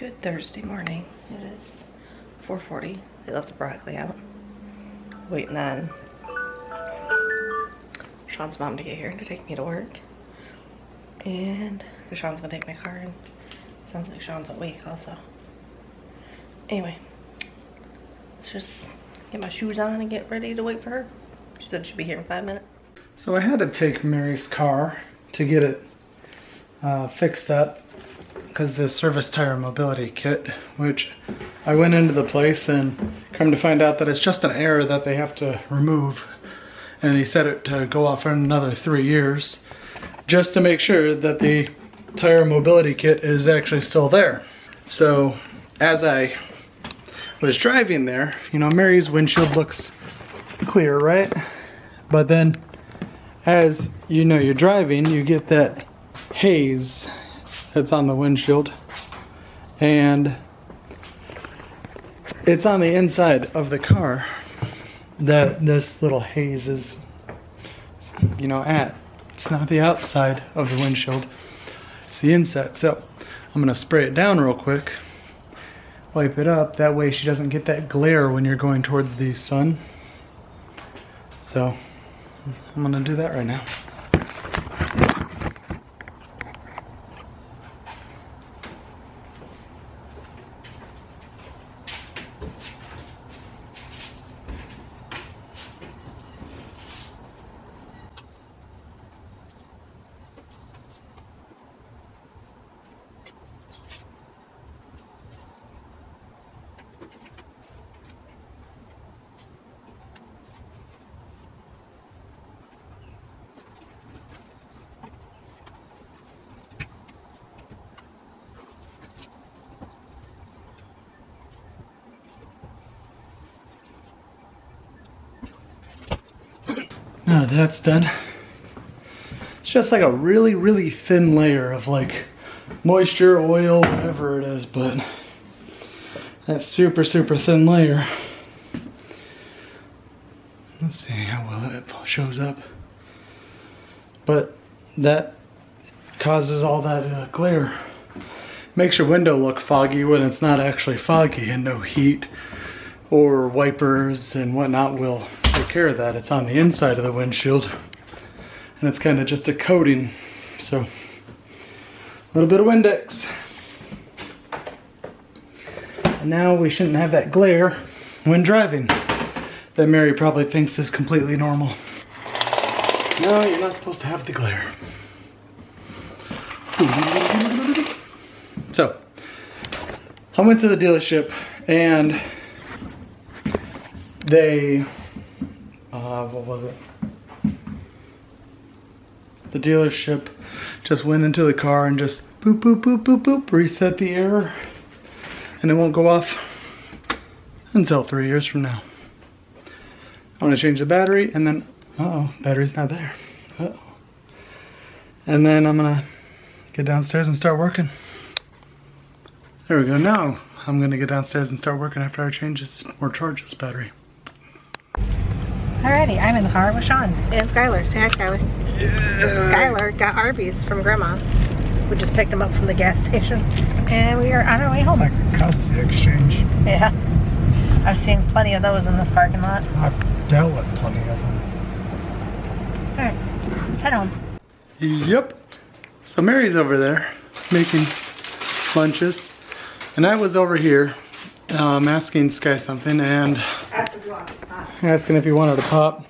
Good Thursday morning. It is 4:40. They left the broccoli out. Waiting on Shaun's mom to get here to take me to work. And because Shaun's gonna take my car, and sounds like Shaun's awake also. Anyway, let's just get my shoes on and get ready to wait for her. She said she'd be here in 5 minutes. So I had to take Mary's car to get it fixed up because the service tire mobility kit, which I went into the place and come to find out that it's just an error that they have to remove. And he said it to go off for another 3 years just to make sure that the tire mobility kit is actually still there. So as I was driving there, you know, Mary's windshield looks clear, right? But then as you know you're driving, you get that haze that's on the windshield, and it's on the inside of the car that this little haze is, you know, at. It's not the outside of the windshield, it's the inside. So I'm gonna spray it down real quick, wipe it up, that way she doesn't get that glare when you're going towards the sun. So I'm gonna do that right now. Now that's done. It's just like a really, really thin layer of like moisture, oil, whatever it is, but that super, super thin layer. Let's see how well it shows up. But that causes all that glare. Makes your window look foggy when it's not actually foggy, and no heat or wipers and whatnot will take care of that. It's on the inside of the windshield, and it's kind of just a coating. So a little bit of Windex. And now we shouldn't have that glare when driving that Mary probably thinks is completely normal. No, you're not supposed to have the glare. So I went to the dealership and they what was it? The dealership just went into the car and just boop, boop, boop, boop, boop, reset the error, and it won't go off until 3 years from now. I'm gonna change the battery, and then, uh-oh, battery's not there. Uh-oh. And then I'm gonna get downstairs and start working. There we go. Now I'm gonna get downstairs and start working after I change this or charge this battery. Alrighty, I'm in the car with Shaun and Skyler. Say hi, Skyler. Yeah. Skyler got Arby's from Grandma. We just picked him up from the gas station, and we are on our way home. It's like a custody exchange. Yeah, I've seen plenty of those in this parking lot. I've dealt with plenty of them. Alright, let's head home. Yep. So Mary's over there making lunches, and I was over here asking Sky something, and asking if he wanted a pop,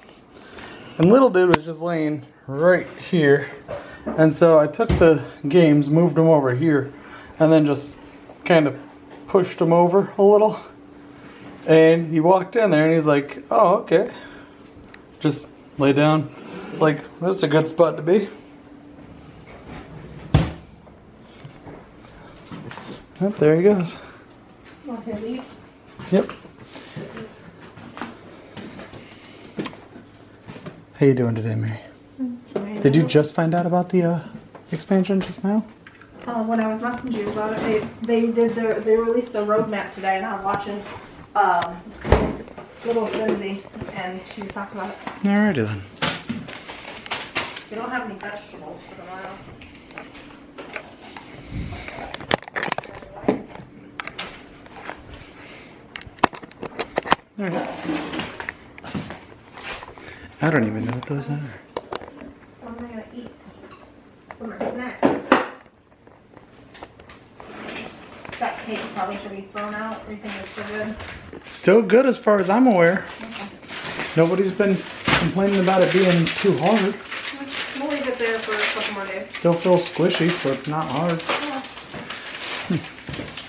and little dude was just laying right here, and so I took the games, moved him over here, and then just kind of pushed him over a little, and he walked in there and he's like, oh, okay, just lay down. It's like, that's a good spot to be. Yep, there he goes. Want to leave? Yep. How you doing today, Mary? Did you just find out about the expansion just now? When I was messaging you about it, they released the roadmap today, and I was watching little Cindy, and she was talking about it. Alrighty then. They don't have any vegetables for tomorrow. Alright. I don't even know what those are. What am I gonna eat for my snack? That cake probably should be thrown out. Everything is so good. Still good as far as I'm aware. Okay. Nobody's been complaining about it being too hard. We'll leave it there for a couple more days. Still feels squishy, so it's not hard. Yeah.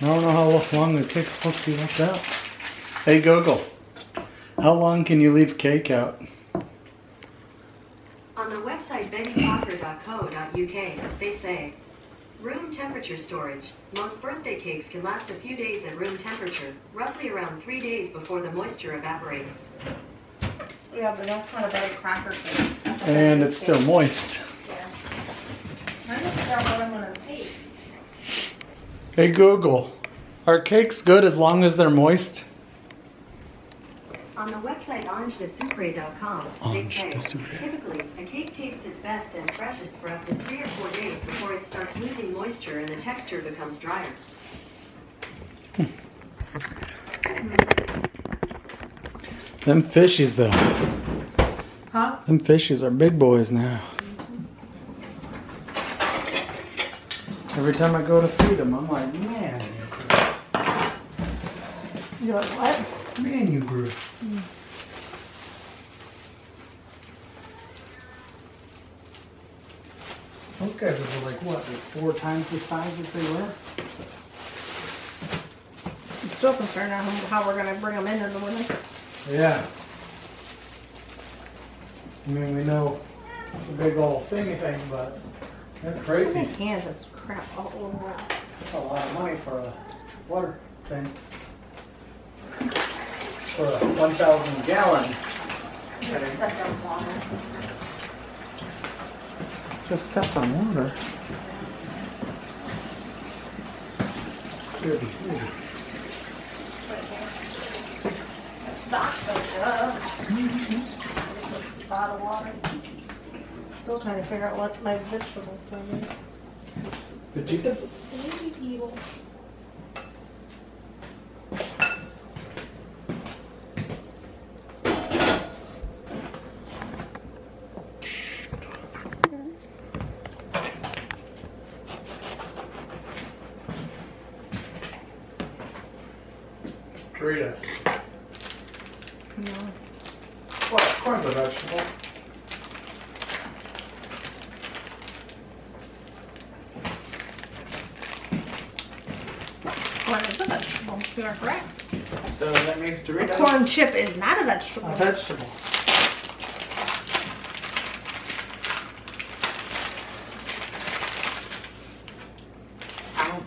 I don't know how long the cake's supposed to be left out. Hey Google, how long can you leave cake out? On the website bennyparker.co.uk, they say, room temperature storage. Most birthday cakes can last a few days at room temperature, roughly around 3 days before the moisture evaporates. Yeah, but that's not a bad cracker cake. And it's still moist. Yeah. I'm gonna figure out what I'm gonna take. Hey Google, are cakes good as long as they're moist? On the website orangedesupre.com, they say, typically, a cake tastes its best and freshest for up to 3 or 4 days before it starts losing moisture and the texture becomes drier. Them fishies though. Huh? Them fishies are big boys now. Every time I go to feed them, I'm like, man, You're like, what? man, you grew. Those guys were like what, like 4 times the size as they were? I'm still concerned on how we're gonna bring them in the winter. Yeah. I mean, we know the big old thingy thing, but that's crazy. I can't just crap all over it. That's a lot of money for a water thing. For a 1,000 gallon. Just stepped on water. Just stepped on water. Goody, goody. Socks are good. Just a spot of water. Still trying to figure out what my vegetables gonna be. Vegeta? Maybe evil. Doritos. No. What? Corn's a vegetable. Corn is a vegetable. You are correct. So that makes A Doritos corn chip is not a vegetable. a vegetable. Ow.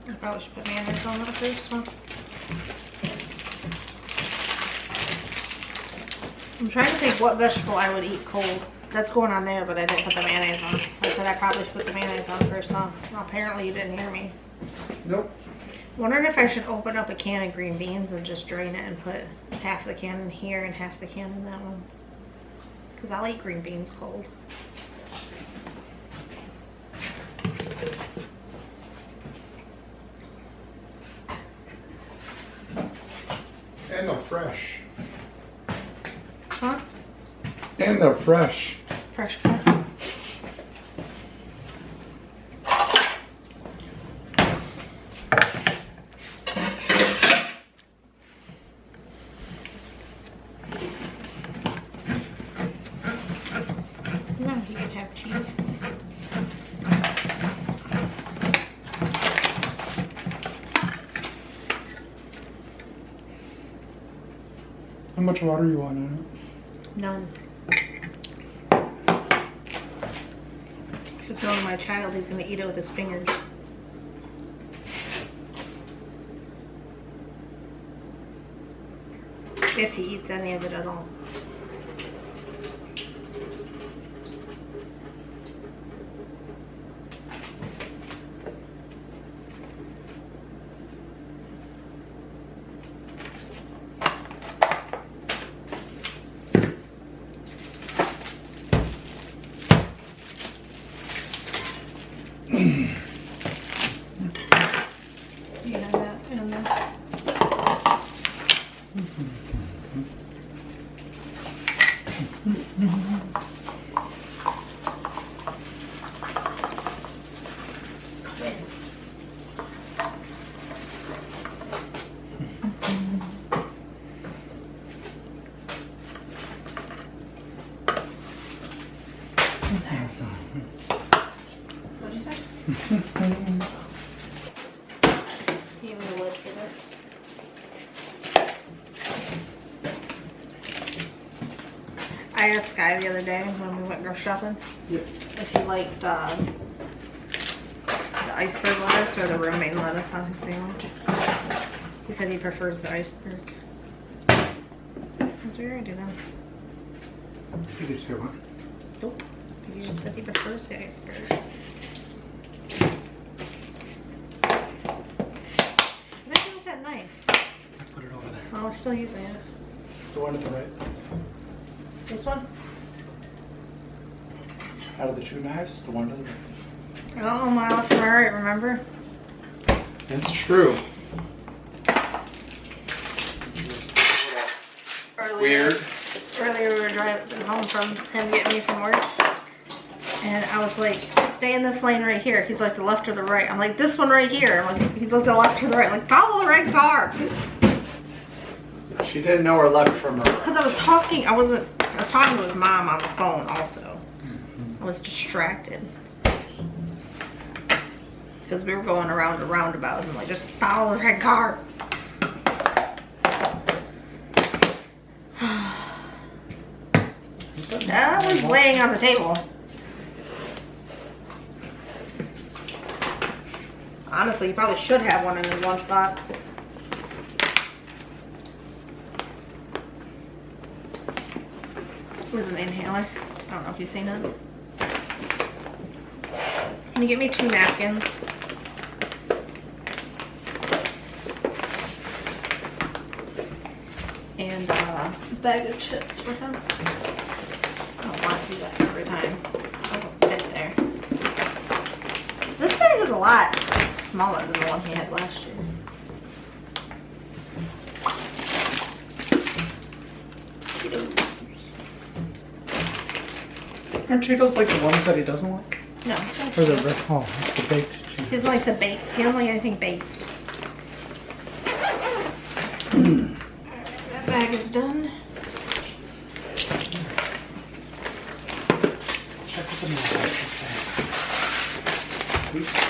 I probably should put mayonnaise on that first, huh? I'm trying to think what vegetable I would eat cold. That's going on there, but I didn't put the mayonnaise on. I said I probably should put the mayonnaise on first, huh? Well, apparently you didn't hear me. Nope. Wondering if I should open up a can of green beans and just drain it and put half the can in here and half the can in that one. Because I'll eat green beans cold. And they're fresh. Huh? And they're fresh. Fresh cut. No, you can have cheese. How much water you want in it? None. Just knowing my child, he's gonna eat it with his fingers. If he eats any of it at all. You have that and this. What'd you say? You want to look at it? I asked Sky the other day when we went grocery shopping if he liked the iceberg lettuce or the romaine lettuce on his sandwich. He said he prefers the iceberg. That's what you're gonna do then. Did he say what? Nope. He just said he prefers the iceberg. What did I do with that knife? I put it over there. Oh, I was still using it. It's the one at the right. This one? Out of the two knives, the one to the right. Oh, my left and my right, remember? That's true. Weird. Earlier we were driving home from him getting me from work. And I was like, stay in this lane right here. He's like, the left or the right? I'm like, this one right here. I'm like, he's like, the left or the right? I'm like, follow the red car. She didn't know her left from her right. Because I was talking to his mom on the phone also. I was distracted. Because we were going around a roundabout and I'm like, just follow the red car. That was laying on the table. Honestly, you probably should have one in his lunchbox. It was an inhaler. I don't know if you've seen it. Can you get me 2 napkins? And a bag of chips for him. I don't want to do that every time. I don't fit there. This bag is a lot smaller than the one he had last year. Aren't Cheetos like the ones that he doesn't like? No. Or the oh, it's the baked Cheetos. He's like the baked. He doesn't like anything baked. That bag is done. Check with the mail. Oops.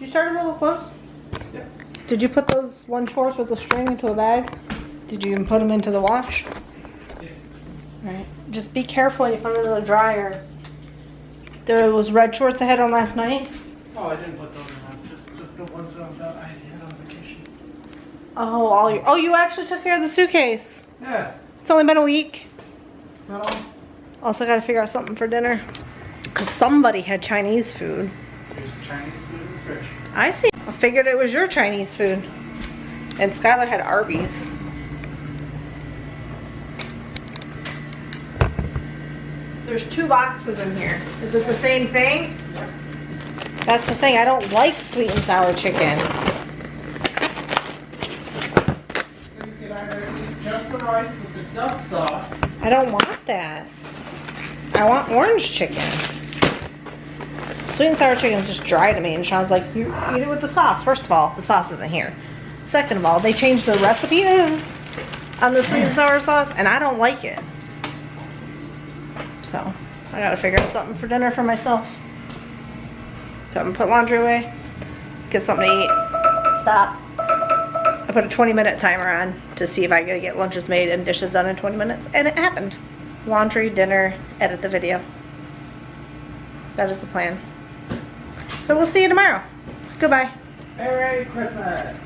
Started real close? Yeah. Did you put those one shorts with the string into a bag? Did you even put them into the wash? Yeah. Right. Just be careful when you put them into the dryer. There was red shorts I had on last night. Oh, I didn't put those on. Just took the ones that I had on vacation. Oh, you actually took care of the suitcase. Yeah. It's only been a week. Not all. Also got to figure out something for dinner. Because somebody had Chinese food. There's Chinese food in the fridge. I see. I figured it was your Chinese food. And Skyler had Arby's. There's 2 boxes in here. Is it the same thing? Yep. That's the thing. I don't like sweet and sour chicken. So you could either eat just the rice with the duck sauce. I don't want that. I want orange chicken. Sweet and sour chicken is just dry to me, and Shaun's like, you eat it with the sauce. First of all, the sauce isn't here. Second of all, they changed the recipe on the sweet and sour sauce, and I don't like it. So, I gotta figure out something for dinner for myself. So I'm gonna put laundry away, get something to eat. stop. I put a 20-minute timer on to see if I could get lunches made and dishes done in 20 minutes, and it happened. Laundry, dinner, edit the video. That is the plan. So we'll see you tomorrow. Goodbye. Merry Christmas.